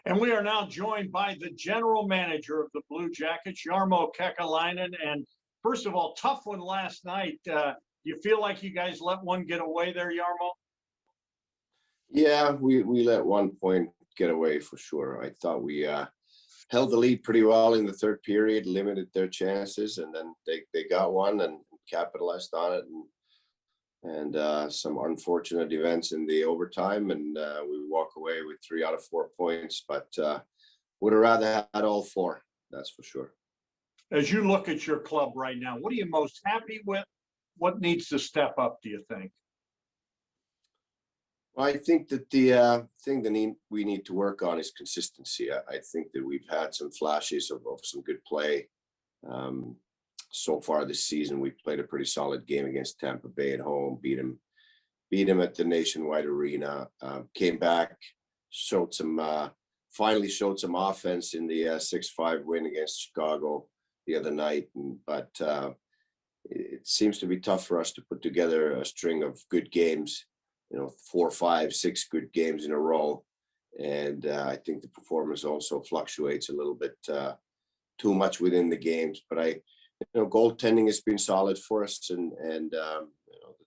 And we are now joined by the general manager of the Blue Jackets, Jarmo Kekäläinen. And first of all, tough one last night. You feel like you guys let one get away there, Jarmo? Yeah, we let 1 point get away for sure. I thought we held the lead pretty well in the third period, limited their chances, and then they got one and capitalized on it. And some unfortunate events in the overtime, and we walk away with 3 out of 4 points. But would have rather had all 4, that's for sure. As you look at your club right now, what are you most happy with? What needs to step up, do you think? Well, I think that the thing that we need to work on is consistency. I think that we've had some flashes of some good play. So far this season, we played a pretty solid game against Tampa Bay at home, beat them at the Nationwide Arena, came back, finally showed some offense in the 6-5 win against Chicago the other night. But it seems to be tough for us to put together a string of good games, 4, 5, 6 good games in a row. And I think the performance also fluctuates a little bit too much within the games. But goaltending has been solid for us, and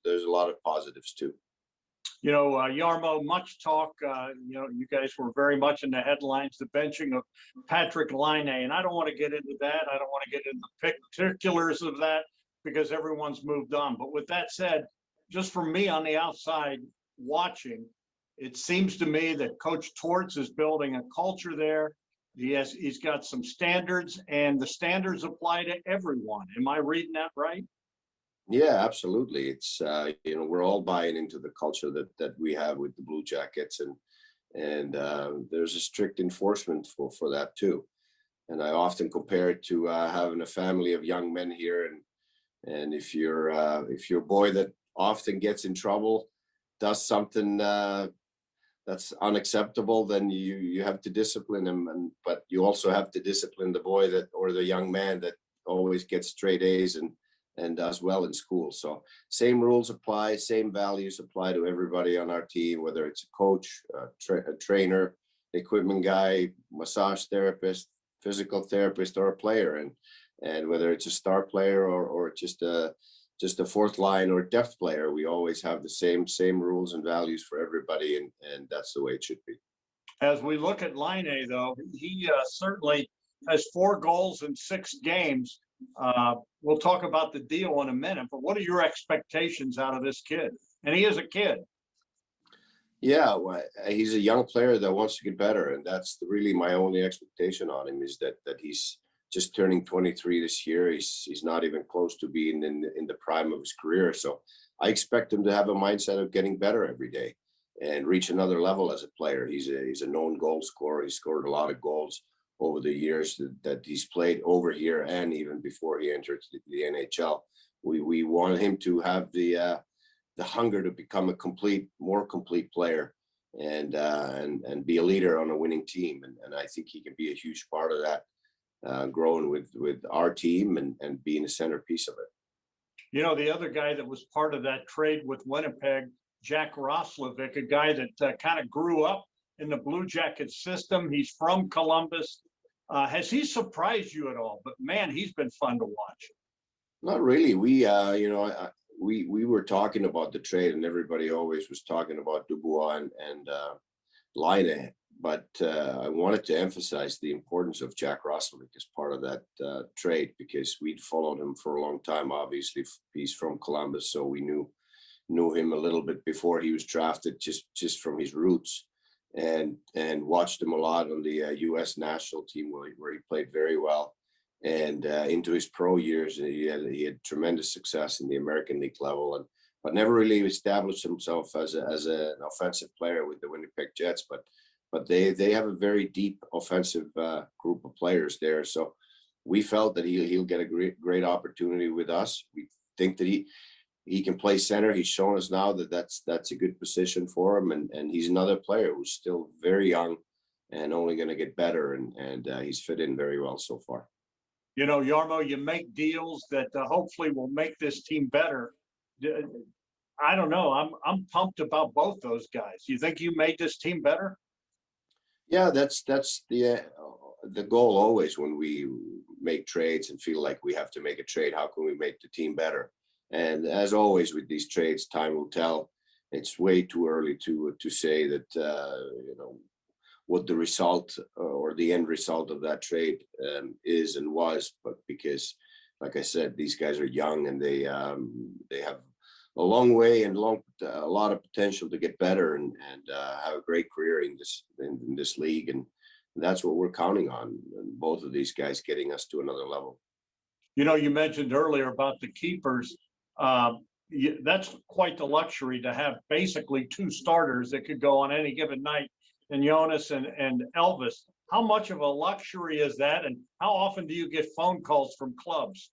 there's a lot of positives too. Jarmo, much talk. You guys were very much in the headlines, the benching of Patrik Laine, and I don't want to get into that. I don't want to get into the particulars of that because everyone's moved on. But with that said, just for me on the outside watching, it seems to me that Coach Torts is building a culture there. He's got some standards, and the standards apply to everyone. Am I reading that right? Yeah, absolutely. It's we're all buying into the culture that we have with the Blue Jackets, and there's a strict enforcement for that too. And I often compare it to having a family of young men here, and if you're a boy that often gets in trouble, does something that's unacceptable, then you have to discipline him, but you also have to discipline the boy or the young man that always gets straight A's and does well in school. So same rules apply, same values apply to everybody on our team, whether it's a coach, a trainer, equipment guy, massage therapist, physical therapist, or a player, and whether it's a star player or just a fourth line or depth player, we always have the same rules and values for everybody, and that's the way it should be. As we look at Laine, though, he certainly has 4 goals in 6 games. We'll talk about the deal in a minute, but what are your expectations out of this kid? And he is a kid. Yeah, well, he's a young player that wants to get better, and that's really my only expectation on him, is that he's just turning 23 this year. He's not even close to being in the prime of his career. So I expect him to have a mindset of getting better every day and reach another level as a player. He's a known goal scorer. He scored a lot of goals over the years that he's played over here, and even before he entered the NHL. We want him to have the hunger to become a more complete player and be a leader on a winning team. And I think he can be a huge part of that. Growing with our team and being a centerpiece of it. The other guy that was part of that trade with Winnipeg, Jack Roslovic, a guy that kind of grew up in the Blue Jackets system. He's from Columbus. Has he surprised you at all? But man, he's been fun to watch. Not really. We were talking about the trade, and everybody always was talking about Dubois and Laine. But I wanted to emphasize the importance of Jack Roslovic as part of that trade, because we'd followed him for a long time. Obviously, he's from Columbus, so we knew him a little bit before he was drafted, just from his roots, and watched him a lot on the U.S. national team where he played very well. And into his pro years, he had tremendous success in the American League level, but never really established himself as an offensive player with the Winnipeg Jets. But they have a very deep offensive group of players there. So we felt that he'll get a great opportunity with us. We think that he can play center. He's shown us now that that's a good position for him. And he's another player who's still very young and only going to get better. And he's fit in very well so far. Jarmo, you make deals that hopefully will make this team better. I don't know. I'm pumped about both those guys. You think you made this team better? Yeah, that's the goal always when we make trades and feel like we have to make a trade. How can we make the team better? And as always with these trades, time will tell. It's way too early to say that what the result or the end result of that trade is and was. But because, like I said, these guys are young and they have a long way and a lot of potential to get better and have a great career in this league, and that's what we're counting on. And both of these guys getting us to another level. You mentioned earlier about the keepers. That's quite the luxury to have basically two starters that could go on any given night, and Jonas and Elvis. How much of a luxury is that, and how often do you get phone calls from clubs?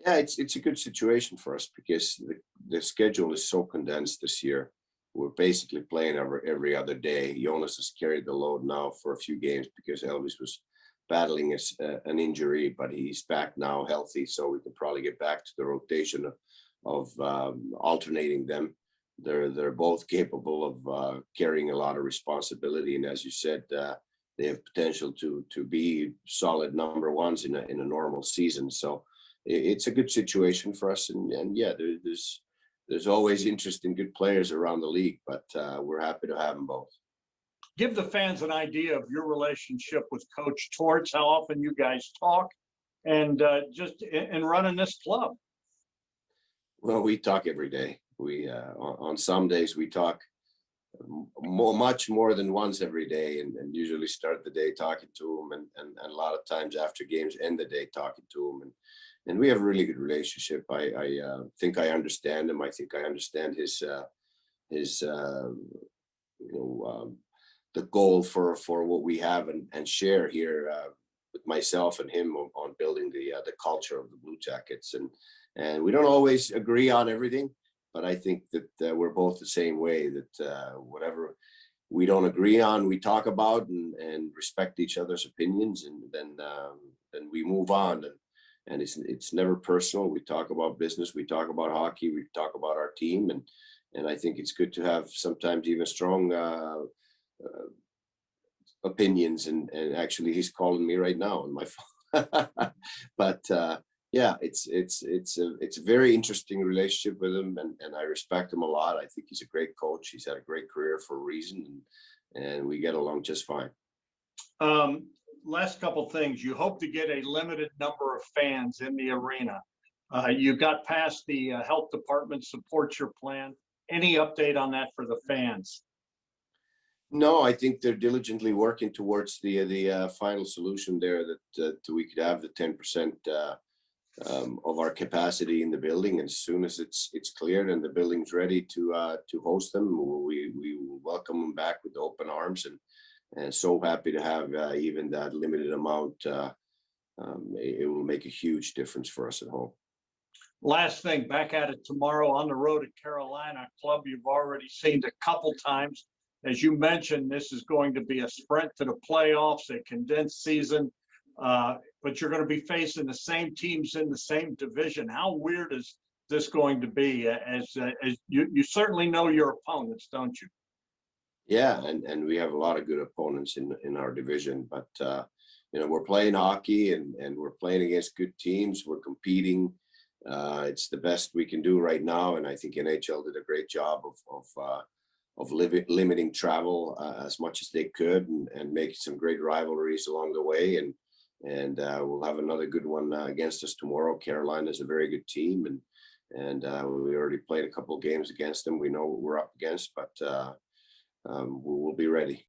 Yeah, it's a good situation for us because the schedule is so condensed this year. We're basically playing every other day. Jonas has carried the load now for a few games because Elvis was battling an injury, but he's back now healthy, so we can probably get back to the rotation of alternating them. They're both capable of carrying a lot of responsibility, and as you said, they have potential to be solid number ones in a normal season. So it's a good situation for us, and yeah, there's always interest in good players around the league, but we're happy to have them both. Give the fans an idea of your relationship with Coach Torts, how often you guys talk, and just in running this club. Well, we talk every day. We on some days we talk much more than once every day, and usually start the day talking to him, and a lot of times after games end the day talking to him, and we have a really good relationship. I think I understand him. I think I understand his you know the goal for what we have and share here with myself and him on building the culture of the Blue Jackets, and we don't always agree on everything, but I think that we're both the same way, that whatever we don't agree on, we talk about and respect each other's opinions, and then we move on, and it's never personal. We talk about business, we talk about hockey, we talk about our team, and I think it's good to have sometimes even strong opinions, and actually he's calling me right now on my phone. But yeah, it's a very interesting relationship with him, and I respect him a lot. I think he's a great coach. He's had a great career for a reason, and we get along just fine. Last couple things. You hope to get a limited number of fans in the arena. You got past the health department supports your plan. Any update on that for the fans? No, I think they're diligently working towards the final solution there, that we could have the 10% of our capacity in the building. And as soon as it's cleared and the building's ready to host them, we will welcome them back with open arms, and so happy to have even that limited amount. It will make a huge difference for us at home. Last thing, back at it tomorrow on the road at Carolina, club you've already seen a couple times. As you mentioned, this is going to be a sprint to the playoffs, a condensed season, but you're going to be facing the same teams in the same division. How weird is this going to be? As you certainly know your opponents, don't you? Yeah, and we have a lot of good opponents in our division, but we're playing hockey, and we're playing against good teams. We're competing. It's the best we can do right now, and I think NHL did a great job of limiting travel as much as they could, and making some great rivalries along the way. And we'll have another good one against us tomorrow. Carolina is a very good team, and we already played a couple of games against them. We know what we're up against, but we will be ready.